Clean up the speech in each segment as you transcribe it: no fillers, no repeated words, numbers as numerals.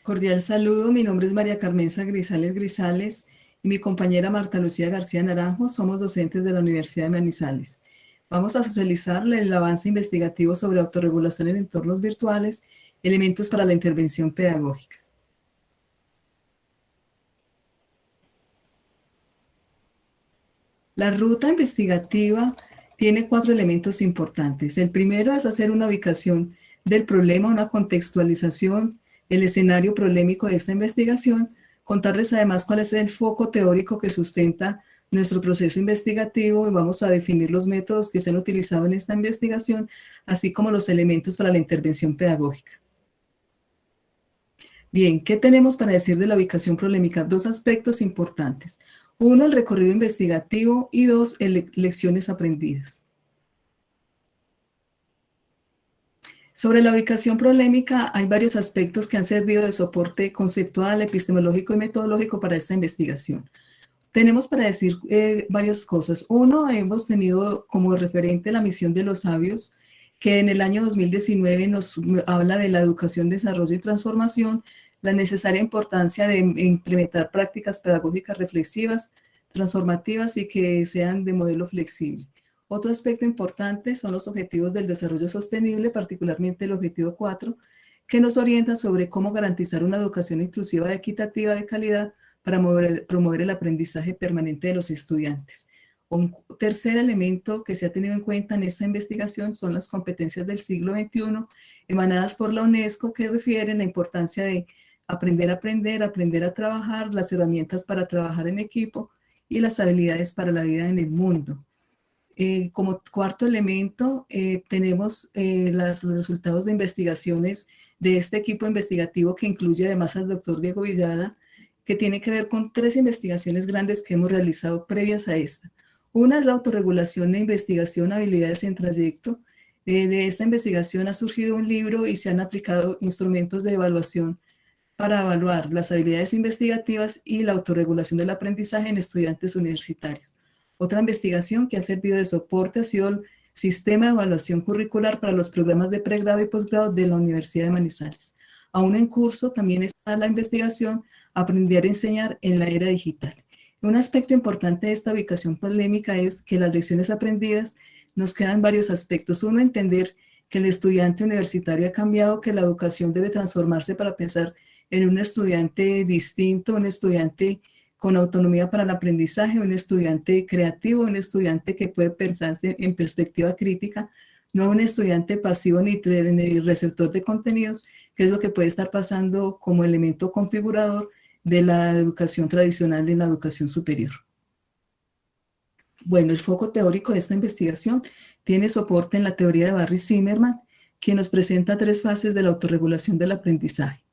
Cordial saludo, mi nombre es María Carmenza Grisales Grisales y mi compañera Marta Lucía García Naranjo somos docentes de la Universidad de Manizales. Vamos a socializar el avance investigativo sobre autorregulación en entornos virtuales, elementos para la intervención pedagógica. La ruta investigativa tiene 4 elementos importantes. El primero es hacer una ubicación del problema, una contextualización, el escenario problemático de esta investigación, contarles además cuál es el foco teórico que sustenta nuestro proceso investigativo y vamos a definir los métodos que se han utilizado en esta investigación, así como los elementos para la intervención pedagógica. Bien, ¿qué tenemos para decir de la ubicación problemática? 2 aspectos importantes. 1, el recorrido investigativo y 2, lecciones aprendidas. Sobre la ubicación problemática hay varios aspectos que han servido de soporte conceptual, epistemológico y metodológico para esta investigación. Tenemos para decir varias cosas. 1, hemos tenido como referente la misión de los sabios, que en el año 2019 nos habla de la educación, desarrollo y transformación, la necesaria importancia de implementar prácticas pedagógicas reflexivas, transformativas y que sean de modelo flexible. Otro aspecto importante son los objetivos del desarrollo sostenible, particularmente el objetivo 4, que nos orienta sobre cómo garantizar una educación inclusiva, equitativa, de calidad, para promover el aprendizaje permanente de los estudiantes. Un tercer elemento que se ha tenido en cuenta en esta investigación son las competencias del siglo XXI, emanadas por la UNESCO, que refieren la importancia de aprender a aprender, aprender a trabajar, las herramientas para trabajar en equipo y las habilidades para la vida en el mundo. Como cuarto elemento, tenemos los resultados de investigaciones de este equipo investigativo que incluye además al doctor Diego Villada, que tiene que ver con 3 investigaciones grandes que hemos realizado previas a esta. Una es la autorregulación e investigación, habilidades en trayecto. De esta investigación ha surgido un libro y se han aplicado instrumentos de evaluación para evaluar las habilidades investigativas y la autorregulación del aprendizaje en estudiantes universitarios. Otra investigación que ha servido de soporte ha sido el sistema de evaluación curricular para los programas de pregrado y posgrado de la Universidad de Manizales. Aún en curso también está la investigación Aprender a enseñar en la era digital. Un aspecto importante de esta ubicación polémica es que las lecciones aprendidas nos quedan varios aspectos. Uno, entender que el estudiante universitario ha cambiado, que la educación debe transformarse para pensar en un estudiante distinto, un estudiante con autonomía para el aprendizaje, un estudiante creativo, un estudiante que puede pensarse en perspectiva crítica, no un estudiante pasivo ni receptor de contenidos, que es lo que puede estar pasando como elemento configurador de la educación tradicional en la educación superior. Bueno, el foco teórico de esta investigación tiene soporte en la teoría de Barry-Zimmerman, que nos presenta 3 fases de la autorregulación del aprendizaje.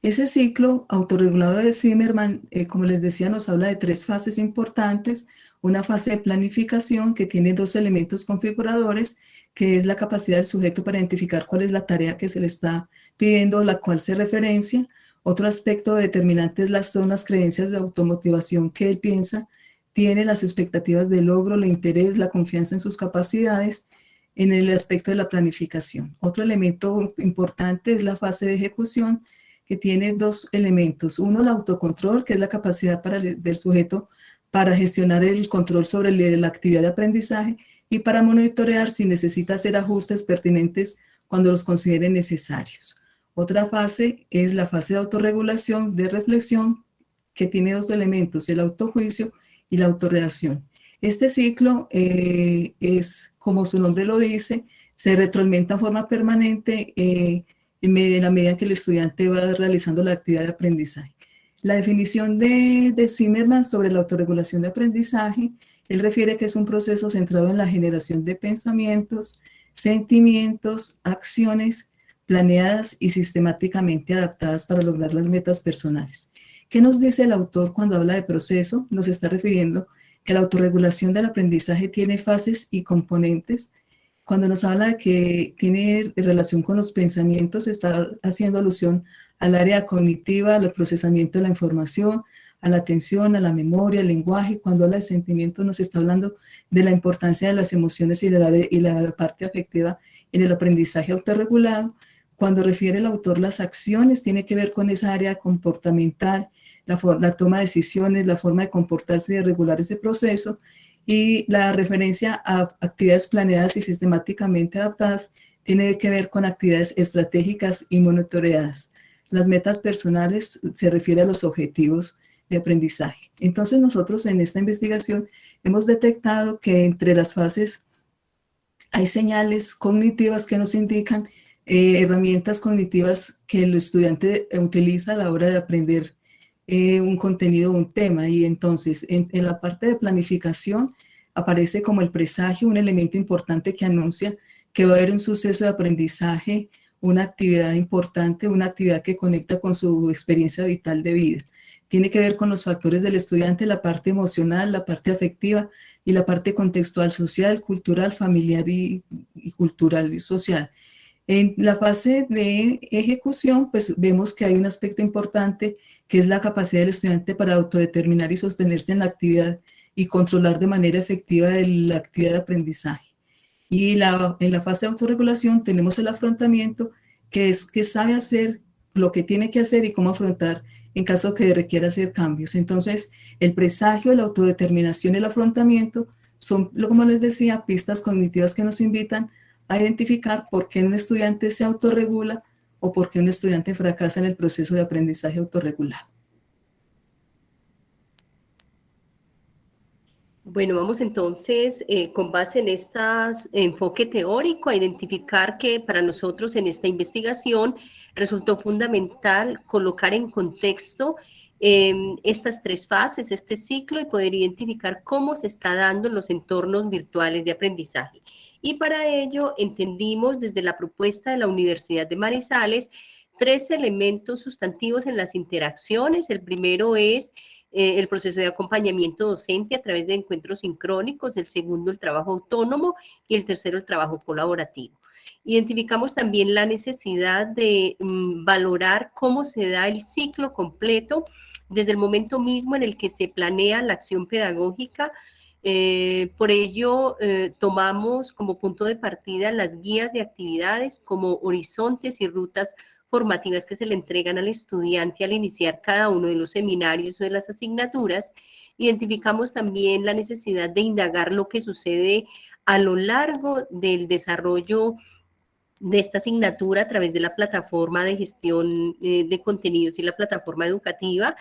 Ese ciclo autorregulado de Zimmerman, como les decía, nos habla de 3 fases importantes. Una fase de planificación que tiene 2 elementos configuradores, que es la capacidad del sujeto para identificar cuál es la tarea que se le está pidiendo, la cual se referencia. Otro aspecto determinante son las creencias de automotivación que él piensa, tiene las expectativas de logro, el interés, la confianza en sus capacidades, en el aspecto de la planificación. Otro elemento importante es la fase de ejecución, que tiene 2 elementos. Uno, el autocontrol, que es la capacidad del sujeto para gestionar el control sobre la actividad de aprendizaje y para monitorear si necesita hacer ajustes pertinentes cuando los considere necesarios. Otra fase es la fase de autorregulación, de reflexión, que tiene 2 elementos, el autojuicio y la autorreacción. Este ciclo es, como su nombre lo dice, se retroalimenta en forma permanente en la medida que el estudiante va realizando la actividad de aprendizaje. La definición de Zimmerman sobre la autorregulación de aprendizaje, él refiere que es un proceso centrado en la generación de pensamientos, sentimientos, acciones planeadas y sistemáticamente adaptadas para lograr las metas personales. ¿Qué nos dice el autor cuando habla de proceso? Nos está refiriendo que la autorregulación del aprendizaje tiene fases y componentes. Cuando nos habla de que tiene relación con los pensamientos, está haciendo alusión al área cognitiva, al procesamiento de la información, a la atención, a la memoria, al lenguaje. Cuando habla de sentimientos, nos está hablando de la importancia de las emociones y la parte afectiva en el aprendizaje autorregulado. Cuando refiere el autor las acciones, tiene que ver con esa área comportamental, la toma de decisiones, la forma de comportarse y de regular ese proceso, y la referencia a actividades planeadas y sistemáticamente adaptadas tiene que ver con actividades estratégicas y monitoreadas. Las metas personales se refiere a los objetivos de aprendizaje. Entonces nosotros en esta investigación hemos detectado que entre las fases hay señales cognitivas que nos indican herramientas cognitivas que el estudiante utiliza a la hora de aprender un contenido o un tema. Y entonces, en la parte de planificación, aparece como el presagio, un elemento importante que anuncia que va a haber un suceso de aprendizaje, una actividad importante, una actividad que conecta con su experiencia vital de vida. Tiene que ver con los factores del estudiante, la parte emocional, la parte afectiva y la parte contextual, social, cultural, familiar y cultural y social. En la fase de ejecución, pues vemos que hay un aspecto importante que es la capacidad del estudiante para autodeterminar y sostenerse en la actividad y controlar de manera efectiva la actividad de aprendizaje. Y en la fase de autorregulación tenemos el afrontamiento, que es que sabe hacer lo que tiene que hacer y cómo afrontar en caso que requiera hacer cambios. Entonces, el presagio, la autodeterminación y el afrontamiento son, como les decía, pistas cognitivas que nos invitan a identificar por qué un estudiante se autorregula o por qué un estudiante fracasa en el proceso de aprendizaje autorregulado. Bueno, vamos entonces, con base en este enfoque teórico, a identificar que para nosotros en esta investigación resultó fundamental colocar en contexto estas tres fases, este ciclo, y poder identificar cómo se está dando en los entornos virtuales de aprendizaje. Y para ello entendimos desde la propuesta de la Universidad de Manizales tres elementos sustantivos en las interacciones. El primero es el proceso de acompañamiento docente a través de encuentros sincrónicos, el segundo el trabajo autónomo y el tercero el trabajo colaborativo. Identificamos también la necesidad de valorar cómo se da el ciclo completo desde el momento mismo en el que se planea la acción pedagógica. Por ello, tomamos como punto de partida las guías de actividades como horizontes y rutas formativas que se le entregan al estudiante al iniciar cada uno de los seminarios o de las asignaturas. Identificamos también la necesidad de indagar lo que sucede a lo largo del desarrollo de esta asignatura a través de la plataforma de gestión de contenidos y la plataforma educativa.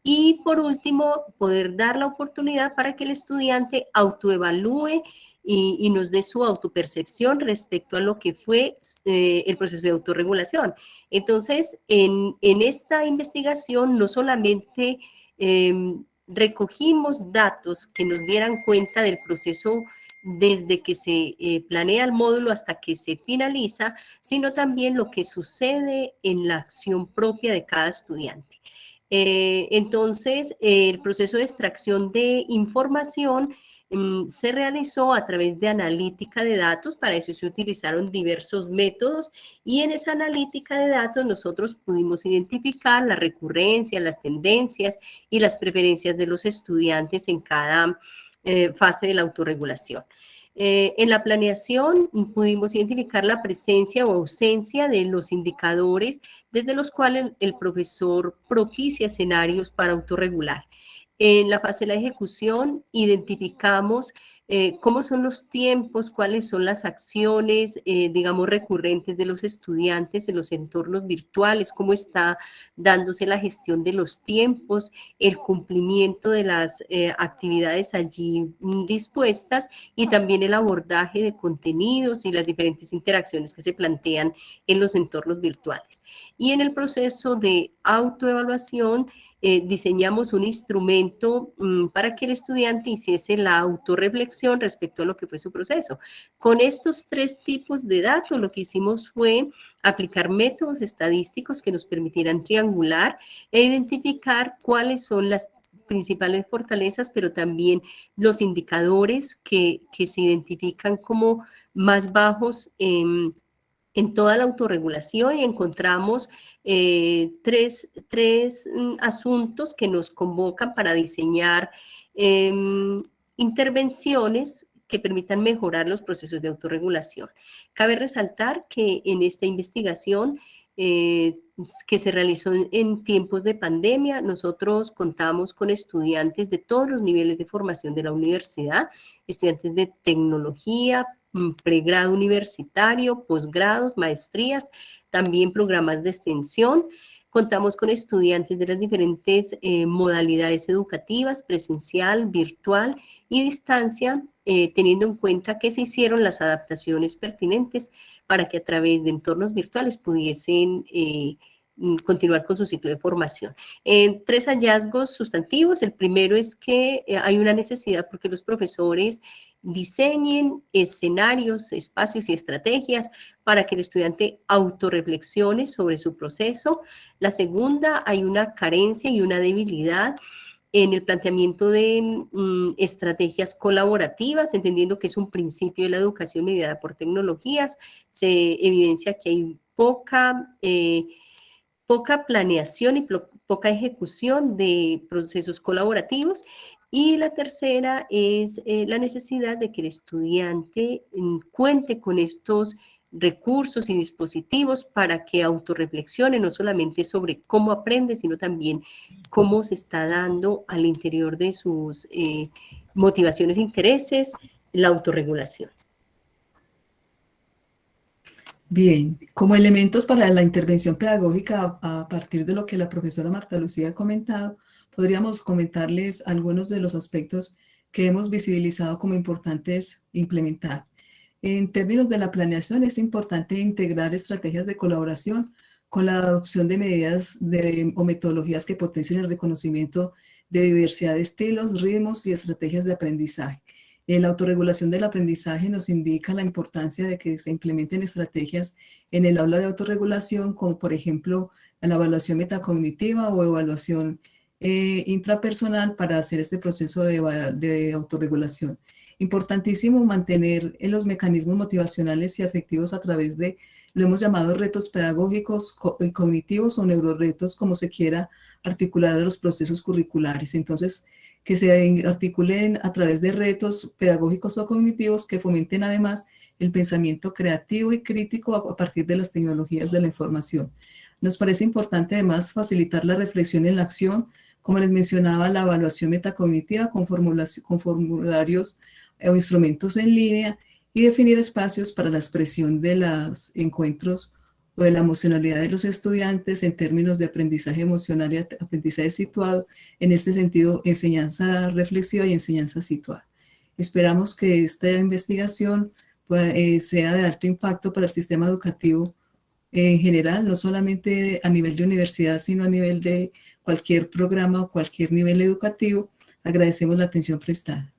Y por último, poder dar la oportunidad para que el estudiante autoevalúe y nos dé su autopercepción respecto a lo que fue el proceso de autorregulación. Entonces, en esta investigación no solamente recogimos datos que nos dieran cuenta del proceso desde que se planea el módulo hasta que se finaliza, sino también lo que sucede en la acción propia de cada estudiante. Entonces, el proceso de extracción de información se realizó a través de analítica de datos. Para eso se utilizaron diversos métodos y en esa analítica de datos nosotros pudimos identificar la recurrencia, las tendencias y las preferencias de los estudiantes en cada fase de la autorregulación. En la planeación pudimos identificar la presencia o ausencia de los indicadores desde los cuales el profesor propicia escenarios para autorregular. En la fase de la ejecución identificamos cómo son los tiempos, cuáles son las acciones, digamos, recurrentes de los estudiantes en los entornos virtuales, cómo está dándose la gestión de los tiempos, el cumplimiento de las actividades allí dispuestas y también el abordaje de contenidos y las diferentes interacciones que se plantean en los entornos virtuales. Y en el proceso de autoevaluación, diseñamos un instrumento para que el estudiante hiciese la autorreflexión respecto a lo que fue su proceso. Con estos tres tipos de datos, lo que hicimos fue aplicar métodos estadísticos que nos permitieran triangular e identificar cuáles son las principales fortalezas, pero también los indicadores que se identifican como más bajos en toda la autorregulación y encontramos tres asuntos que nos convocan para diseñar intervenciones que permitan mejorar los procesos de autorregulación. Cabe resaltar que en esta investigación que se realizó en tiempos de pandemia, nosotros contamos con estudiantes de todos los niveles de formación de la universidad, estudiantes de tecnología, pregrado universitario, posgrados, maestrías, también programas de extensión. Contamos con estudiantes de las diferentes modalidades educativas, presencial, virtual y distancia, teniendo en cuenta que se hicieron las adaptaciones pertinentes para que a través de entornos virtuales pudiesen continuar con su ciclo de formación. 3 hallazgos sustantivos. El primero es que hay una necesidad porque los profesores diseñen escenarios, espacios y estrategias para que el estudiante autorreflexione sobre su proceso. La segunda, hay una carencia y una debilidad en el planteamiento de estrategias colaborativas, entendiendo que es un principio de la educación mediada por tecnologías. Se evidencia que hay poca planeación y poca ejecución de procesos colaborativos. Y la tercera es la necesidad de que el estudiante cuente con estos recursos y dispositivos para que autorreflexione no solamente sobre cómo aprende, sino también cómo se está dando al interior de sus motivaciones e intereses la autorregulación. Bien, como elementos para la intervención pedagógica a partir de lo que la profesora Marta Lucía ha comentado, podríamos comentarles algunos de los aspectos que hemos visibilizado como importantes implementar. En términos de la planeación, es importante integrar estrategias de colaboración con la adopción de medidas o metodologías que potencien el reconocimiento de diversidad de estilos, ritmos y estrategias de aprendizaje. La autorregulación del aprendizaje nos indica la importancia de que se implementen estrategias en el aula de autorregulación, como por ejemplo la evaluación metacognitiva o evaluación intrapersonal para hacer este proceso de autorregulación. Importantísimo mantener los mecanismos motivacionales y afectivos a través de, lo hemos llamado retos pedagógicos, cognitivos o neuroretos, como se quiera articular a los procesos curriculares. Entonces, que se articulen a través de retos pedagógicos o cognitivos que fomenten además el pensamiento creativo y crítico a partir de las tecnologías de la información. Nos parece importante además facilitar la reflexión en la acción, como les mencionaba, la evaluación metacognitiva con formularios o instrumentos en línea y definir espacios para la expresión de los encuentros o de la emocionalidad de los estudiantes en términos de aprendizaje emocional y aprendizaje situado, en este sentido, enseñanza reflexiva y enseñanza situada. Esperamos que esta investigación sea de alto impacto para el sistema educativo en general, no solamente a nivel de universidad, sino a nivel de cualquier programa o cualquier nivel educativo. Agradecemos la atención prestada.